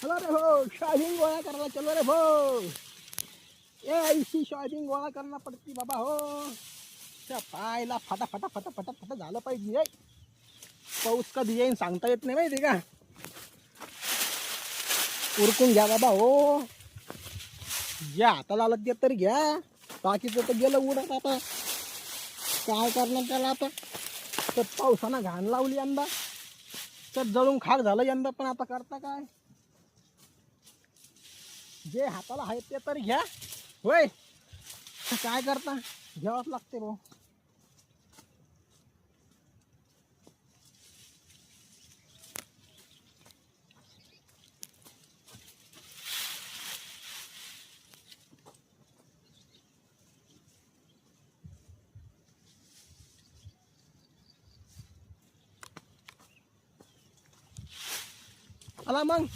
चलो रे भाऊ सोयाबीन गोळा करायला चलो रे भाऊ. ये ऐसी सोयाबीन गोळा करना पडती बाबा हो. त्या पायला फटा फटा फटा फटा फटा झालं पाहिजे. पाऊस कधी येईन सांगता येत नाही माहिती का. उरकून घ्या बाबा हो. ज्या हाताला आलं ते तरी घ्या. बाकीचं तर गेलं उडत. आता काय करणार त्याला. आता तर पावसानं घाण लावली यंदा. तर जळून खाक झालं यंदा. पण आता करता काय. जे हाताला आहे ते तरी घ्या. होय काय करता घ्यावंच लागते भाऊ. आला मग